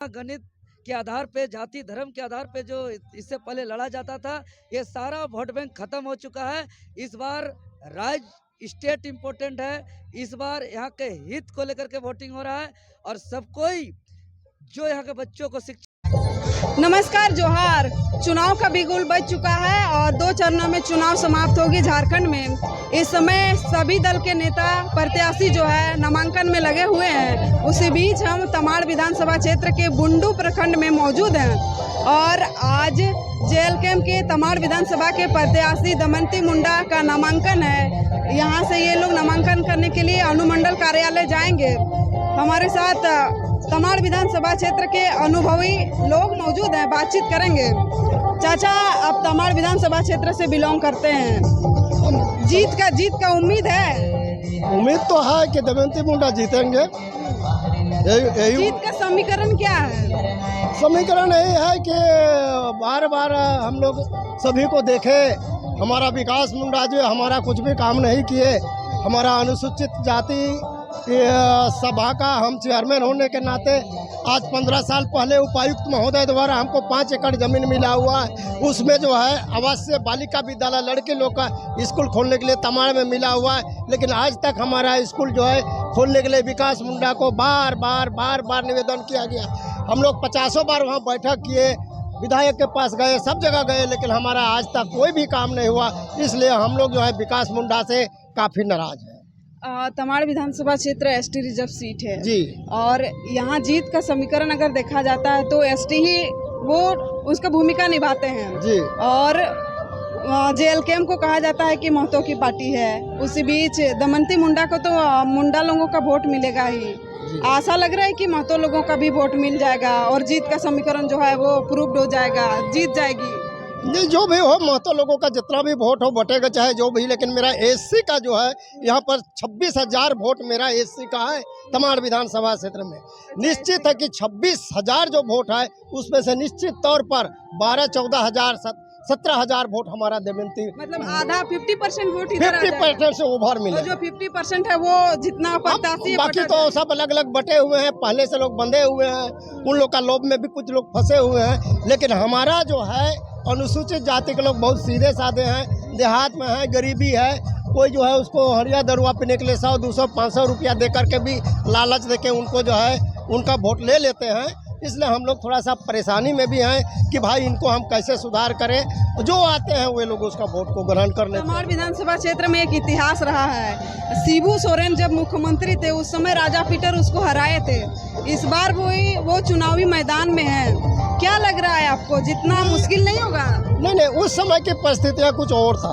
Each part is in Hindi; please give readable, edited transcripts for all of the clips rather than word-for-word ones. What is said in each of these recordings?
गणित के आधार पे, जाति धर्म के आधार पे जो इससे पहले लड़ा जाता था, ये सारा वोट बैंक खत्म हो चुका है। इस बार राज्य स्टेट इम्पोर्टेंट है। इस बार यहाँ के हित को लेकर के वोटिंग हो रहा है और सब कोई जो यहाँ के बच्चों को शिक्षा। नमस्कार, जोहार। चुनाव का बिगुल बज चुका है और 2 चरणों में चुनाव समाप्त होगी झारखंड में। इस समय सभी दल के नेता प्रत्याशी जो है नामांकन में लगे हुए हैं। उसी बीच हम तमाड़ विधानसभा क्षेत्र के बुंडू प्रखंड में मौजूद हैं और आज JLKM के तमाड़ विधानसभा के प्रत्याशी दमयंती मुंडा का नामांकन है। यहाँ से ये लोग नामांकन करने के लिए अनुमंडल कार्यालय जाएंगे। हमारे साथ तमाड़ विधानसभा क्षेत्र के अनुभवी लोग मौजूद हैं, बातचीत करेंगे। चाचा, आप तमाड़ विधानसभा क्षेत्र से बिलोंग करते हैं, जीत का उम्मीद है? उम्मीद तो है कि दमयंती मुंडा जीतेंगे। जीत का समीकरण क्या है? समीकरण यही है कि बार बार हम लोग सभी को देखे, हमारा विकास मुंडा जो हमारा कुछ भी काम नहीं किए। हमारा अनुसूचित जाति सभा का हम चेयरमैन होने के नाते आज 15 साल पहले उपायुक्त महोदय द्वारा हमको 5 एकड़ जमीन मिला हुआ है। उसमें जो है आवासीय बालिका विद्यालय लड़के लोग का स्कूल खोलने के लिए तमाड़ में मिला हुआ है। लेकिन आज तक हमारा स्कूल जो है खोलने के लिए विकास मुंडा को बार बार निवेदन किया गया। हम लोग 50 बार वहाँ बैठक किए, विधायक के पास गए, सब जगह गए, लेकिन हमारा आज तक कोई भी काम नहीं हुआ। इसलिए हम लोग जो है विकास मुंडा से काफ़ी नाराज है। तमाड़ विधानसभा क्षेत्र ST रिजर्व सीट है जी, और यहाँ जीत का समीकरण अगर देखा जाता है तो ST ही वो उसका भूमिका निभाते हैं जी। और JLKM को कहा जाता है कि महतो की पार्टी है। उसी बीच दमयंती मुंडा को तो मुंडा लोगों का वोट मिलेगा ही। आशा लग रहा है कि महतो लोगों का भी वोट मिल जाएगा और जीत का समीकरण जो है वो प्रूव्ड हो जाएगा, जीत जाएगी। नहीं, जो भी हो, महतो लोगों का जितना भी वोट हो बटेगा चाहे जो भी। लेकिन मेरा SC का जो है यहाँ पर 26,000 वोट मेरा SC का है तमाड़ विधानसभा क्षेत्र में। निश्चित है कि 26,000 जो वोट है उसमें से निश्चित तौर पर 12-14,000 17,000 वोट हमारा दमयंती, मतलब आधा 50% वोट 50% से ओवर मिले। जो 50% है वो जितना प्रत्याशी, बाकी तो सब अलग अलग बटे हुए हैं। पहले से लोग बंधे हुए हैं, उन लोग का लोभ में भी कुछ लोग फंसे हुए हैं। लेकिन हमारा जो है अनुसूचित जाति के लोग बहुत सीधे साधे हैं, देहात में है, गरीबी है। कोई जो है उसको हरिया दरुआ पीने के लिए 100, 200, 500 रुपया दे करके भी लालच दे के उनको जो है उनका वोट ले लेते हैं। इसलिए हम लोग थोड़ा सा परेशानी में भी हैं कि भाई इनको हम कैसे सुधार करें। जो आते हैं वे लोग उसका वोट को ग्रहण कर लेते हैं। तमाड़ विधानसभा क्षेत्र में एक इतिहास रहा है। शिबू सोरेन जब मुख्यमंत्री थे उस समय राजा पीटर उसको हराए थे। इस बार वो चुनावी मैदान में है। क्या लग रहा है आपको, जितना मुश्किल नहीं होगा? नहीं, उस समय की परिस्थितियाँ कुछ और था।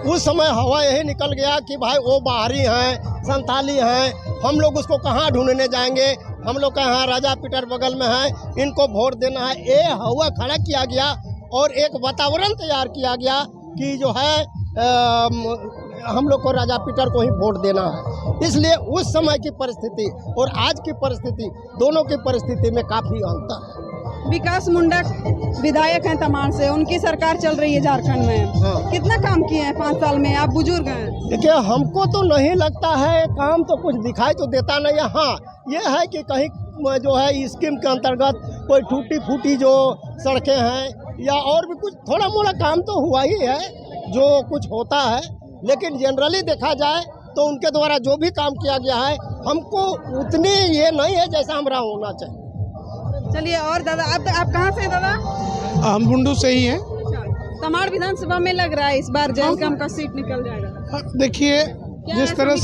उस समय हवा यही निकल गया कि भाई वो बाहरी हैं, संताली हैं, हम लोग उसको कहाँ ढूंढने जाएंगे। हम लोग का यहाँ राजा पीटर बगल में है, इनको वोट देना है। ये हवा खड़ा किया गया और एक वातावरण तैयार किया गया कि जो है हम लोग को राजा पीटर को ही वोट देना है। इसलिए उस समय की परिस्थिति और आज की परिस्थिति, दोनों की परिस्थिति में काफ़ी अंतर है। विकास मुंडा विधायक हैं तमाड़ से, उनकी सरकार चल रही है झारखंड में। हाँ। कितना काम किए हैं 5 साल में? आप बुजुर्ग हैं। देखिए, हमको तो नहीं लगता है काम तो कुछ दिखाई तो देता नहीं है। हाँ, ये है कि कहीं जो है स्कीम के अंतर्गत कोई टूटी फूटी जो सड़कें हैं या और भी कुछ थोड़ा मोड़ा काम तो हुआ ही है जो कुछ होता है। लेकिन जनरली देखा जाए तो उनके द्वारा जो भी काम किया गया है हमको उतनी ये नहीं है जैसा हमारा होना चाहिए। चलिए, और दादा आप कहाँ से हैं दादा? हम बुंडू से ही हैं। तमाड़ विधानसभा में लग रहा है इस बार JLKM का सीट निकल जाएगा। देखिए, जिस तरह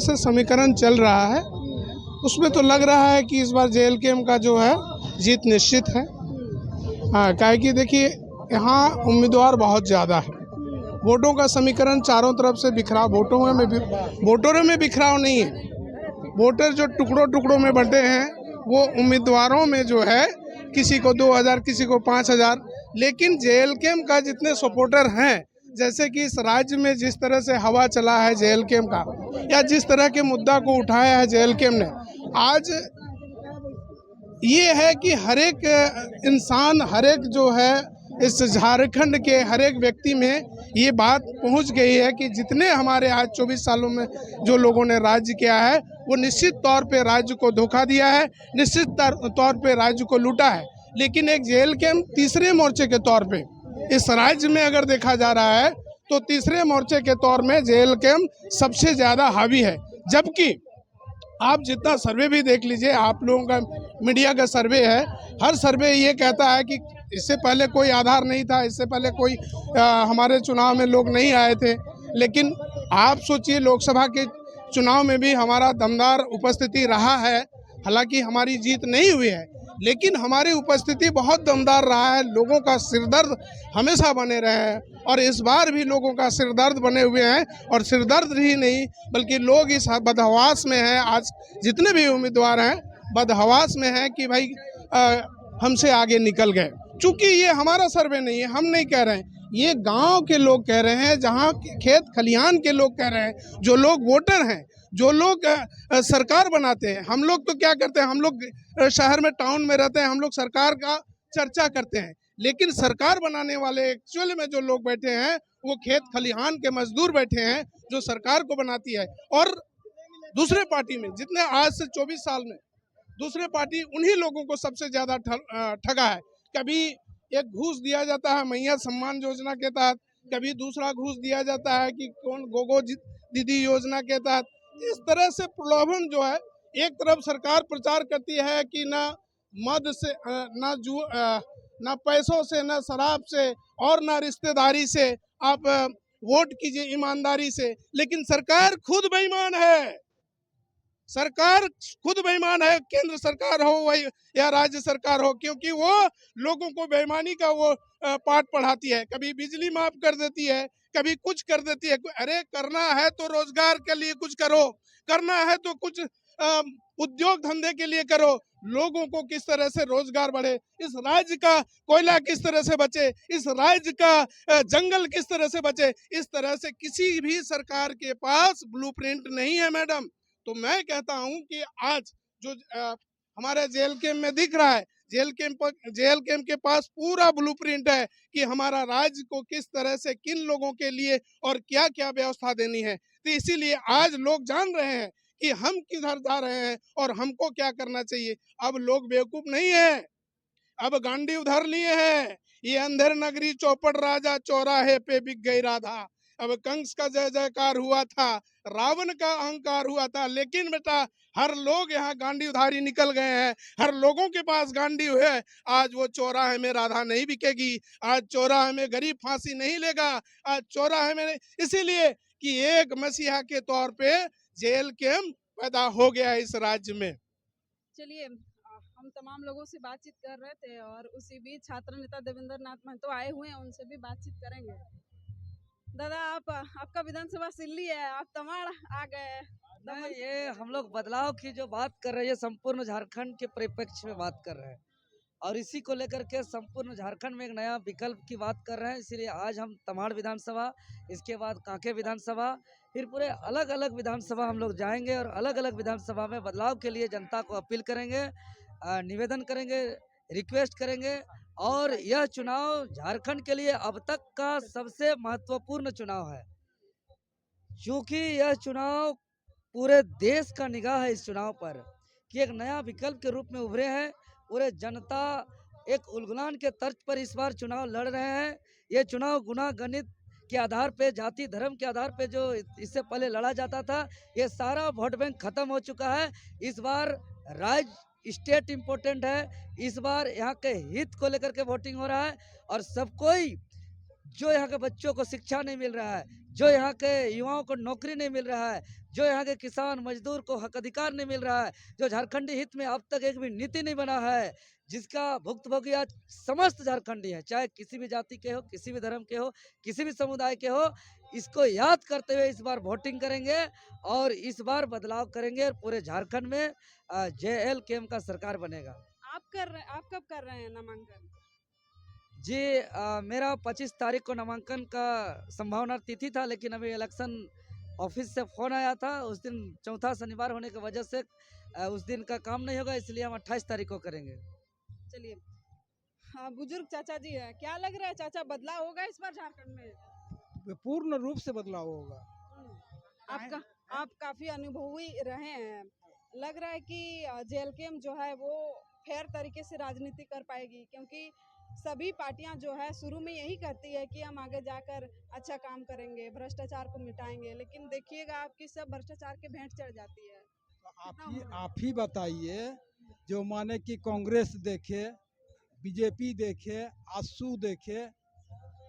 से समीकरण चल रहा है उसमें तो लग रहा है कि इस बार JLKM का जो है जीत निश्चित है। हाँ, काहे कि देखिए यहाँ उम्मीदवार बहुत ज़्यादा है। वोटों का समीकरण चारों तरफ से बिखराव, वोटरों में बिखराव नहीं है। वोटर जो टुकड़ों में बंटे हैं वो उम्मीदवारों में जो है किसी को 2,000, किसी को 5,000। लेकिन JLKM का जितने सपोर्टर हैं, जैसे कि इस राज्य में जिस तरह से हवा चला है JLKM का, या जिस तरह के मुद्दा को उठाया है JLKM ने, आज ये है कि हर एक इंसान, हर एक जो है इस झारखंड के हर एक व्यक्ति में ये बात पहुंच गई है कि जितने हमारे आज 24 सालों में जो लोगों ने राज्य किया है वो निश्चित तौर पे राज्य को धोखा दिया है, निश्चित तौर पे राज्य को लूटा है। लेकिन एक जेल कैंप तीसरे मोर्चे के तौर पे इस राज्य में अगर देखा जा रहा है तो तीसरे मोर्चे के तौर में जेल कैंप सबसे ज़्यादा हावी है। जबकि आप जितना सर्वे भी देख लीजिए, आप लोगों का मीडिया का सर्वे है, हर सर्वे ये कहता है कि इससे पहले कोई आधार नहीं था, इससे पहले कोई हमारे चुनाव में लोग नहीं आए थे। लेकिन आप सोचिए, लोकसभा के चुनाव में भी हमारा दमदार उपस्थिति रहा है। हालांकि हमारी जीत नहीं हुई है, लेकिन हमारी उपस्थिति बहुत दमदार रहा है। लोगों का सिरदर्द हमेशा बने रहे हैं और इस बार भी लोगों का सिरदर्द बने हुए हैं। और सिरदर्द ही नहीं बल्कि लोग इस बदहवास में हैं, आज जितने भी उम्मीदवार हैं बदहवास में हैं कि भाई हमसे आगे निकल गए। चूंकि ये हमारा सर्वे नहीं है, हम नहीं कह रहे हैं, ये गांव के लोग कह रहे हैं, जहां खेत खलिहान के लोग कह रहे हैं, जो लोग वोटर हैं, जो लोग सरकार बनाते हैं। हम लोग तो क्या करते हैं, हम लोग शहर में टाउन में रहते हैं, हम लोग सरकार का चर्चा करते हैं, लेकिन सरकार बनाने वाले एक्चुअल में जो लोग बैठे हैं वो खेत खलिहान के मजदूर बैठे हैं, जो सरकार को बनाती है। और दूसरे पार्टी में जितने आज से 24 साल में दूसरे पार्टी उन्हीं लोगों को सबसे ज्यादा ठगा है। कभी एक घूस दिया जाता है मैया सम्मान योजना के तहत, कभी दूसरा घूस दिया जाता है कि कौन गोगो दीदी योजना के तहत। इस तरह से प्रलोभन जो है, एक तरफ सरकार प्रचार करती है कि ना मद से ना पैसों से, ना शराब से और ना रिश्तेदारी से आप वोट कीजिए ईमानदारी से, लेकिन सरकार खुद बेईमान है। सरकार खुद बेईमान है, केंद्र सरकार हो वही या राज्य सरकार हो, क्योंकि वो लोगों को बेईमानी का वो पाठ पढ़ाती है। कभी बिजली माफ कर देती है, कभी कुछ कर देती है। अरे करना है तो रोजगार के लिए कुछ करो, करना है तो कुछ उद्योग धंधे के लिए करो। लोगों को किस तरह से रोजगार बढ़े, इस राज्य का कोयला किस तरह से बचे, इस राज्य का जंगल किस तरह से बचे, इस तरह से किसी भी सरकार के पास ब्लूप्रिंट नहीं है मैडम। तो मैं कहता हूं कि आज जो हमारे जेल कैंप में दिख रहा है, जेल कैंप के पास पूरा ब्लूप्रिंट है कि हमारा राज्य को किस तरह से किन लोगों के लिए और क्या क्या व्यवस्था देनी है। तो इसीलिए आज लोग जान रहे हैं कि हम किधर जा रहे हैं और हमको क्या करना चाहिए। अब लोग बेवकूफ नहीं है, अब गांडी उधर लिए हैं। ये अंधेर नगरी चौपड़ राजा चौराहे पे बिक गई राधा। अब कंस का जय जयकार हुआ था, रावण का अहंकार हुआ था, लेकिन बेटा हर लोग यहाँ गांडी उधारी निकल गए हैं, हर लोगों के पास गांडी है। आज वो चौराहे में राधा नहीं बिकेगी, आज चौराहे में गरीब फांसी नहीं लेगा, आज चौराहे में नहीं। इसीलिए कि एक मसीहा के तौर पे जेल कैंप पैदा हो गया है इस राज्य में। चलिए, हम तमाम लोगों से बातचीत कर रहे थे और उसी बीच छात्र नेता देवेंद्र नाथ महतो आए हुए हैं, उनसे भी बातचीत करेंगे। दादा, आपका विधानसभा सिल्ली है, आप तमाड़ आ गए। नहीं, ये हम लोग बदलाव की जो बात कर रहे हैं संपूर्ण झारखंड के परिप्रेक्ष्य में बात कर रहे हैं और इसी को लेकर के संपूर्ण झारखंड में एक नया विकल्प की बात कर रहे हैं। इसीलिए आज हम तमाड़ विधानसभा, इसके बाद कांके विधानसभा, फिर पूरे अलग अलग विधानसभा हम लोग जाएंगे और अलग अलग विधानसभा में बदलाव के लिए जनता को अपील करेंगे, निवेदन करेंगे, रिक्वेस्ट करेंगे। और यह चुनाव झारखंड के लिए अब तक का सबसे महत्वपूर्ण चुनाव है, क्योंकि यह चुनाव पूरे देश का निगाह है इस चुनाव पर कि एक नया विकल्प के रूप में उभरे हैं। पूरे जनता एक उलगुलान के तर्ज पर इस बार चुनाव लड़ रहे हैं। ये चुनाव गुना गणित के आधार पे, जाति धर्म के आधार पे जो इससे पहले लड़ा जाता था, ये सारा वोट बैंक खत्म हो चुका है। इस बार राज्य स्टेट इम्पोर्टेंट है, इस बार यहाँ के हित को लेकर के वोटिंग हो रहा है और सब कोई, जो यहाँ के बच्चों को शिक्षा नहीं मिल रहा है, जो यहाँ के युवाओं को नौकरी नहीं मिल रहा है, जो यहाँ के किसान मजदूर को हक अधिकार नहीं मिल रहा है, जो झारखंडी हित में अब तक एक भी नीति नहीं बना है, जिसका भुक्तभोगी आज समस्त झारखंडी है, चाहे किसी भी जाति के हो, किसी भी धर्म के हो, किसी भी समुदाय के हो। इसको याद करते हुए इस बार वोटिंग करेंगे और इस बार बदलाव करेंगे और पूरे झारखंड में जेएल केम का सरकार बनेगा। आप कब कर रहे हैं नामांकन? जी, मेरा 25 तारीख को नामांकन का संभावना तिथि था, लेकिन अभी इलेक्शन ऑफिस से फ़ोन आया था, उस दिन चौथा शनिवार होने की वजह से उस दिन का काम नहीं होगा, इसलिए हम 28 तारीख को करेंगे। चलिए, हाँ, बुजुर्ग चाचा जी है, क्या लग रहा है चाचा, बदलाव होगा इस बार झारखंड में? पूर्ण रूप से बदलाव होगा। आप काफी अनुभवी रहे हैं, लग रहा है कि जेएलकेएम जो है वो फेयर तरीके से राजनीति कर पाएगी, क्योंकि सभी पार्टियां जो है शुरू में यही कहती है कि हम आगे जाकर अच्छा काम करेंगे, भ्रष्टाचार को मिटाएंगे, लेकिन देखिएगा आपकी सब भ्रष्टाचार के भेंट चढ़ जाती है। आप ही बताइए, जो माने कि कांग्रेस देखे, बीजेपी देखे, आसू देखे,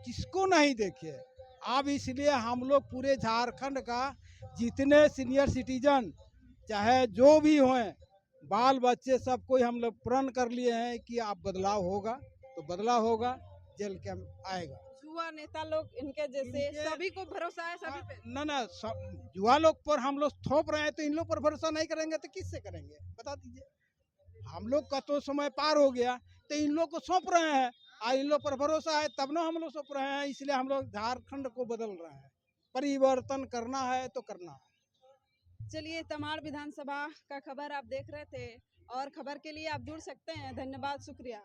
किसको नहीं देखे। अब इसलिए हम लोग पूरे झारखंड का जितने सीनियर सिटीजन चाहे जो भी हों, बाल बच्चे सबको हम लोग प्रण कर लिए हैं कि अब बदलाव होगा, तो बदलाव होगा, जेएलकेएम आएगा। युवा नेता लोग इनके जैसे सभी को भरोसा है, सभी पे ना युवा लोग पर हम लोग थोप रहे हैं, तो इन लोग पर भरोसा नहीं करेंगे तो किससे करेंगे, बता दीजिए। हम लोग का तो समय पार हो गया, तो इन लोग को सौंप रहे हैं, और इन लोग पर भरोसा है तब ना हम लोग सौंप रहे हैं। इसलिए हम लोग झारखंड को बदल रहे हैं, परिवर्तन करना है तो करना है। चलिए, तमाड़ विधानसभा का खबर आप देख रहे थे, और खबर के लिए आप जुड़ सकते हैं। धन्यवाद, शुक्रिया।